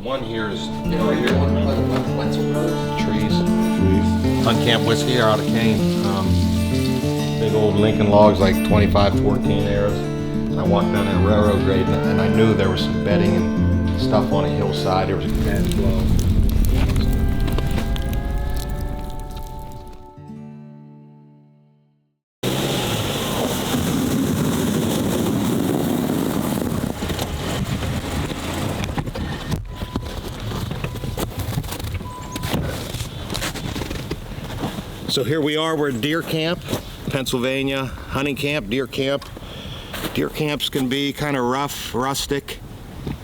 one here is right here. trees. Hunt Camp Whiskey are out of cane. Big old Lincoln logs, like 25, 14 arrows. I walked down that railroad grade and I knew there was some bedding and stuff on a hillside. There was a bad flow. So here we are, we're at deer camp, Pennsylvania, hunting camp, deer camp. Deer camps can be kind of rough, rustic.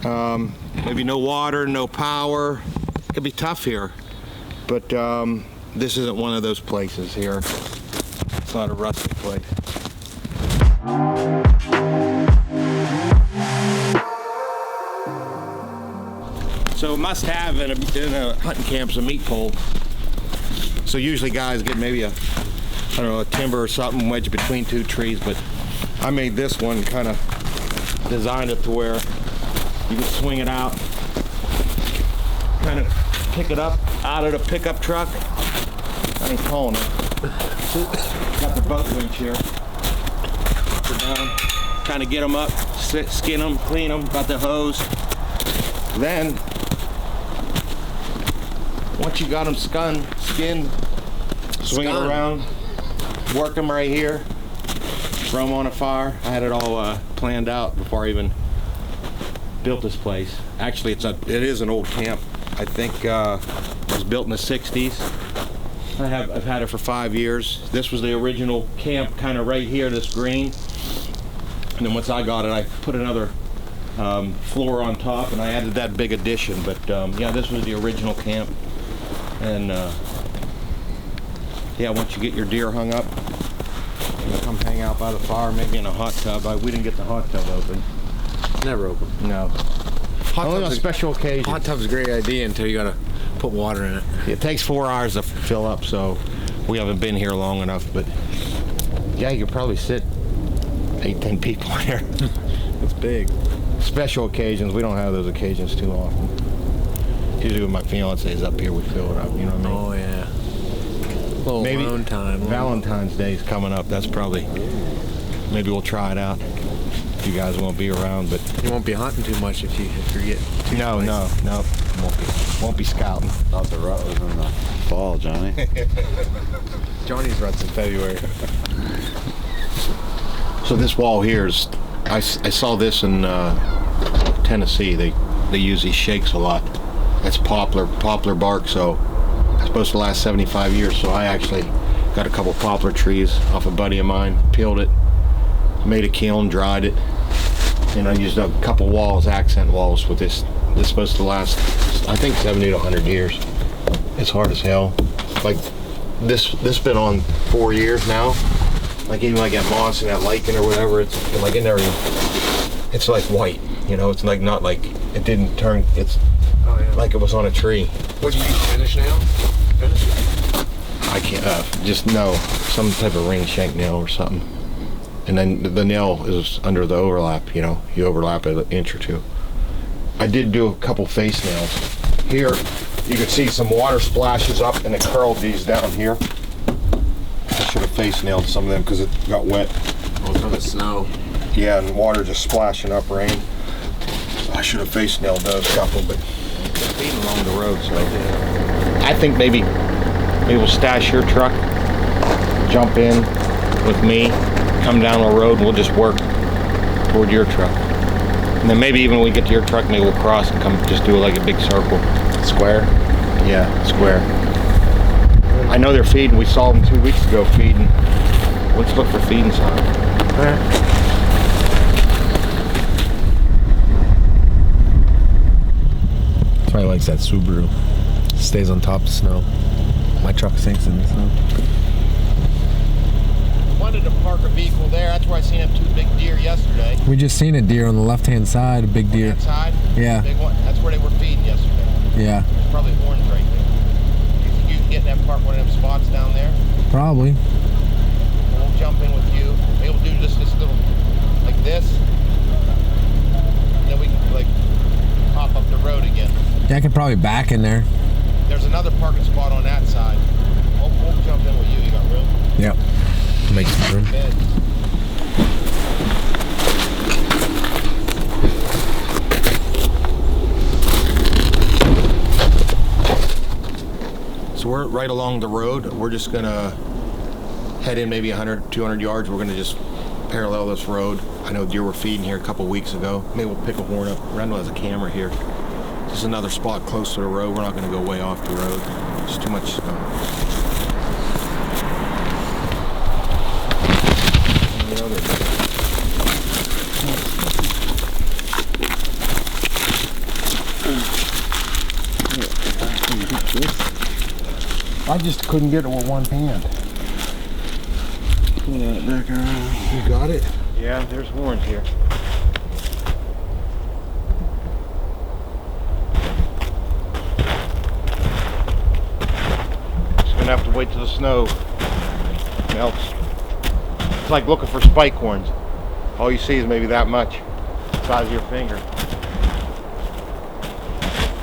Maybe no water, no power. It can be tough here, but this isn't one of those places here. It's not a rustic place. So must have in a hunting camp is a meat pole. So usually guys get maybe a timber or something wedged between two trees, but I made this one, kind of designed it to where you can swing it out, kind of pick it up out of the pickup truck. I ain't calling it. Got the boat winch here. Put it down, kind of get them up, skin them, clean them, got the hose. Then, once you got them skinned, swing it around, work them right here, throw them on a fire. I had it all planned out before I even built this place. Actually, it is an old camp. I think it was built in the 60s. I've had it for 5 years. This was the original camp, kind of right here, this green. And then once I got it, I put another floor on top, and I added that big addition. But yeah, this was the original camp. And yeah, once you get your deer hung up, you come hang out by the fire, maybe in a hot tub. We didn't get the hot tub open. Never open. No. Only on special occasions. Hot tub's a great idea until you gotta put water in it. It takes 4 hours to fill up, so we haven't been here long enough. But yeah, you could probably sit 8-10 people in there. It's big. Special occasions, we don't have those occasions too often. Usually when my fiance is up here, we fill it up, you know what I mean? Oh yeah. A little maybe alone time. Valentine's Day is coming up. That's probably, maybe we'll try it out. If you guys won't be around, but you won't be hunting too much if you get too No. Won't be scouting. Thought the rut was in the fall, Johnny. Johnny's rut's in February. So this wall here is, I saw this in Tennessee. They use these shakes a lot. That's poplar bark, so it's supposed to last 75 years. So I actually got a couple poplar trees off a buddy of mine, peeled it, made a kiln, dried it, and I used a couple walls, accent walls with this. This is supposed to last, I think, 70 to 100 years. It's hard as hell. Like this been on 4 years now. Like even like at moss and that lichen or whatever, it's like in there. It's like white, you know. It's like not like it didn't turn. It's like it was on a tree. What do you use, finish nail? I can't. Just no, some type of ring shank nail or something. And then the nail is under the overlap. You know, you overlap it an inch or two. I did do a couple face nails. Here, you can see some water splashes up, and it curled these down here. I should have face nailed some of them because it got wet. Oh, from the snow. Yeah, and water just splashing up rain. I should have face nailed those couple, but they're feeding along the road, so I think maybe we'll stash your truck, jump in with me, come down the road, and we'll just work toward your truck. And then maybe even when we get to your truck, maybe we'll cross and come just do like a big circle. Square? Yeah, square. I know they're feeding. We saw them 2 weeks ago feeding. Let's look for feeding sign. That's why he likes that Subaru. Stays on top of snow. My truck sinks in the snow. Wanted to park a vehicle there. That's where I seen them 2 big deer yesterday. We just seen a deer on the left-hand side, a big deer. On that side? Yeah. Big one. That's where they were feeding yesterday. Yeah. There's probably horns right there. You think you can get in that park, one of them spots down there? Probably. We'll jump in with you. Maybe we'll do just this little, like this. And then we can like hop up the road again. Yeah, I could probably back in there. There's another parking spot on that side. We'll jump in with you. You got room? Yep. Make some room. Bed. So we're right along the road. We're just gonna head in maybe 100, 200 yards. We're gonna just parallel this road. I know deer were feeding here a couple weeks ago. Maybe we'll pick a horn up. Randall has a camera here. This is another spot close to the road. We're not gonna go way off the road. It's too much snow. I just couldn't get it with one hand. Pull that back around. You got it? Yeah, there's horns here. Just gonna have to wait till the snow melts. It's like looking for spike horns. All you see is maybe that much, the size of your finger.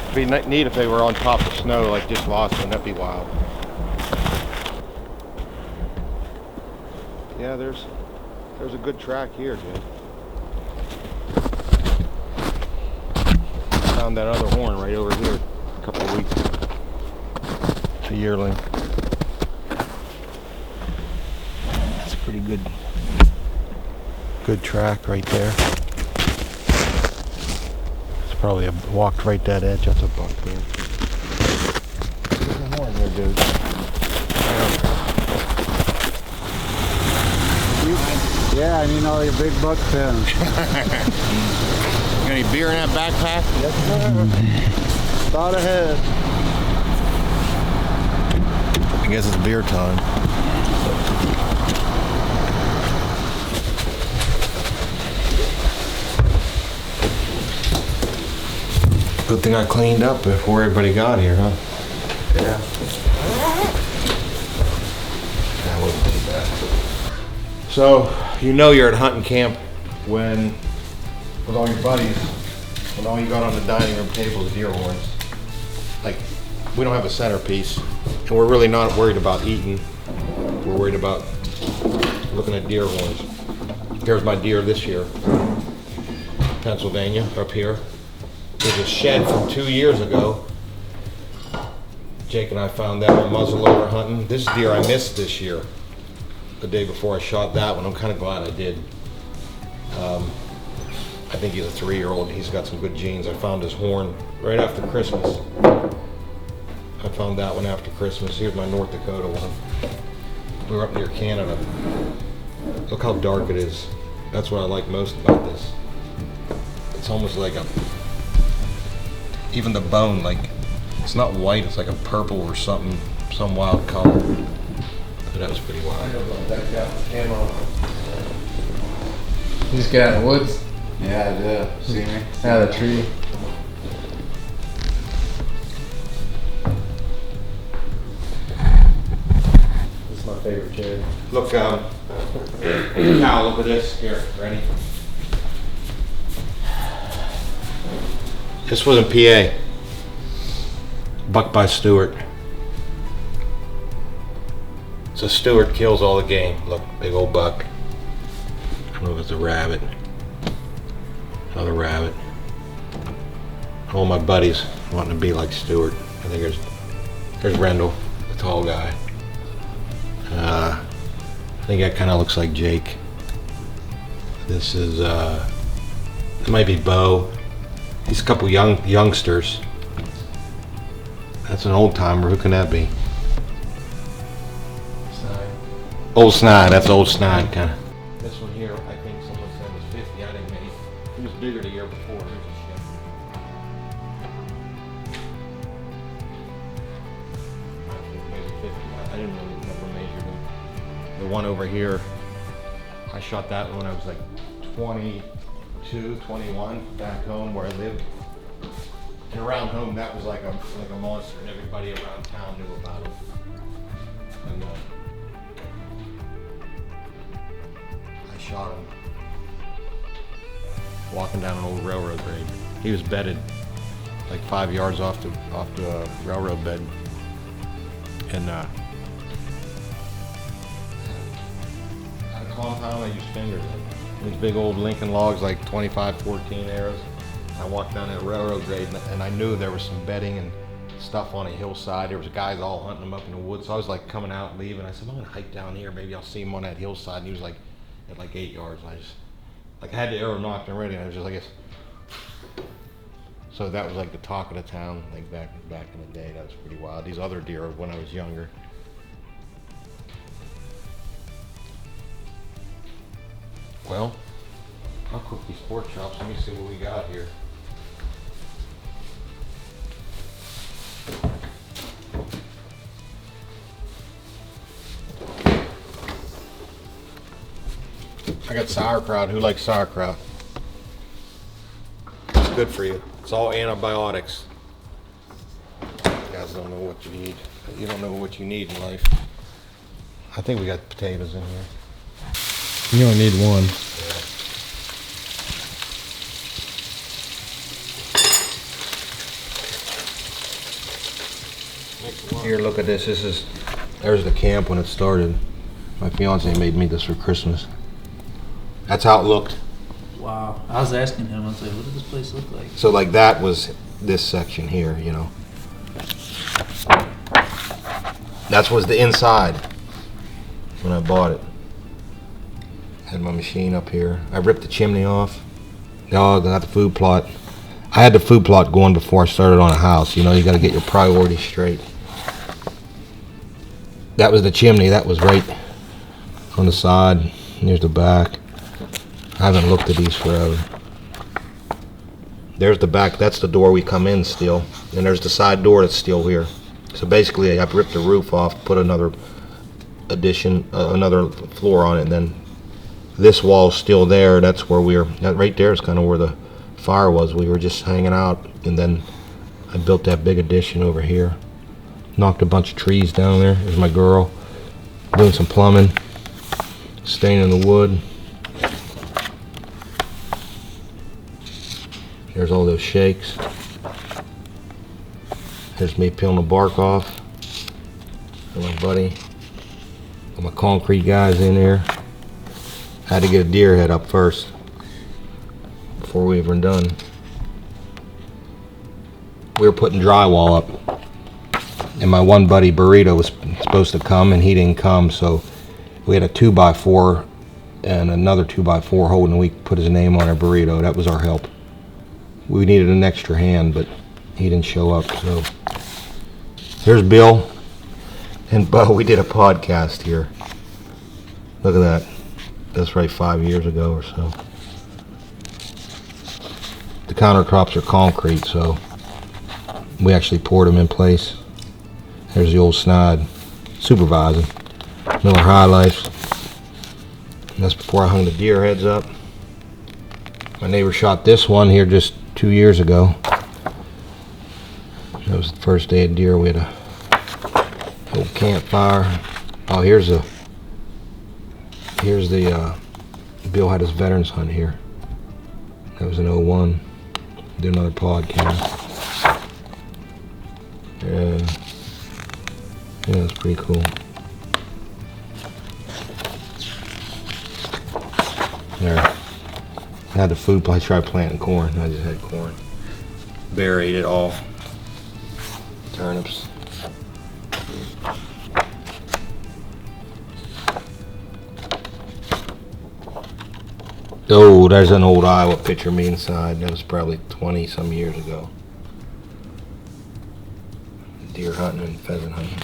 It'd be neat if they were on top of snow, like just lost them. That'd be wild. Yeah, there's a good track here, dude. Found that other horn right over here a couple of weeks ago. It's a yearling. That's a pretty good track right there. It's probably walked right that edge. That's a buck there. There's a horn there, dude. Yeah, I need all your big buck pins. Got any beer in that backpack? Yes, sir. Thought ahead. I guess it's beer time. Good thing I cleaned up before everybody got here, huh? Yeah. That wasn't too bad. So, you know you're at hunting camp when, with all your buddies, when all you got on the dining room table is deer horns. Like, we don't have a centerpiece, and we're really not worried about eating. We're worried about looking at deer horns. Here's my deer this year. Pennsylvania, up here. There's a shed from 2 years ago. Jake and I found that on muzzleloader hunting. This deer I missed this year. The day before I shot that one. I'm kind of glad I did. I think he's a 3-year-old. He's got some good genes. I found his horn right after Christmas. I found that one after Christmas. Here's my North Dakota one. We were up near Canada. Look how dark it is. That's what I like most about this. It's almost like even the bone, like, it's not white, it's like a purple or something, some wild color. But that was pretty wild. You just get out of the woods? Yeah, I did. See me? Out of the tree. This is my favorite chair. Look, now look at this. Here, ready? This was in PA. Buck by Stewart. So Stewart kills all the game. Look, big old buck. I don't know if it's a rabbit. Another rabbit. All my buddies wanting to be like Stewart. I think there's Rendell, the tall guy. I think that kind of looks like Jake. This is it might be Bo. He's a couple youngsters. That's an old timer. Who can that be? Snide. Old Snide. That's old Snide kind of. This one here, I think someone said was 50. I think maybe he was bigger the year before. Here's a shit. I think maybe 50. I didn't really remember measuring them. The one over here, I shot that when I was like 22, 21, back home where I lived. And around home, that was like a monster, and everybody around town knew about him. And I shot him walking down an old railroad grade. He was bedded like 5 yards off the railroad bed, and a compound. I use fingers. These big old Lincoln logs, like 25-14 arrows. I walked down that railroad grade, and I knew there was some bedding and stuff on a hillside. There was guys all hunting them up in the woods. So I was like coming out and leaving. I said, I'm gonna hike down here. Maybe I'll see him on that hillside. And he was like at like 8 yards. I just I had the arrow knocked and ready, and I was just like, so that was like the talk of the town, like back in the day. That was pretty wild. These other deer were when I was younger. Well, I'll cook these pork chops. Let me see what we got here. I got sauerkraut. Who likes sauerkraut? It's good for you. It's all antibiotics. You guys don't know what you need. You don't know what you need in life. I think we got potatoes in here. You only need one. Here, look at this. There's the camp when it started. My fiance made me this for Christmas. That's how it looked. Wow. I was asking him, I was like, what does this place look like? So like that was this section here, you know. That was the inside when I bought it. Had my machine up here. I ripped the chimney off. Dog, I got the food plot. I had the food plot going before I started on a house. You know, you got to get your priorities straight. That was the chimney. That was right on the side. Here's the back. I haven't looked at these forever. There's the back. That's the door we come in still. And there's the side door that's still here. So basically, I've ripped the roof off, put another addition, another floor on it, and then this wall's still there. That's where that right there is kind of where the fire was. We were just hanging out, and then I built that big addition over here. Knocked a bunch of trees down there. There's my girl doing some plumbing, staining the wood. There's all those shakes. There's me peeling the bark off. And my buddy, and my concrete guys in there. Had to get a deer head up first before we even done. We were putting drywall up, and my one buddy Burrito was supposed to come, and he didn't come, so we had a 2x4 and another 2x4 holding. We put his name on our Burrito. That was our help. We needed an extra hand, but he didn't show up. So here's Bill and Bo. We did a podcast here. Look at that. That's right, 5 years ago or so. The countertops are concrete, so we actually poured them in place. There's the old snide supervising. Miller High Life. And that's before I hung the deer heads up. My neighbor shot this one here just 2 years ago. That was the first day of deer. We had a old campfire. Oh, here's the Bill had his veterans hunt here. That was in '01. Did another podcast. Yeah, that's pretty cool. There. I had the food. I tried planting corn. I just had corn. Bear ate it all. Turnips. Oh, there's an old Iowa picture of me inside. That was probably 20 some years ago. Deer hunting and pheasant hunting.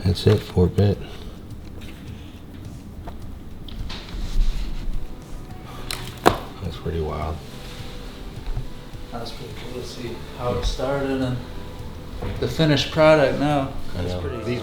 That's it for a bit. That's pretty wild. That's pretty cool to see how it started and the finished product now. I That's know. pretty.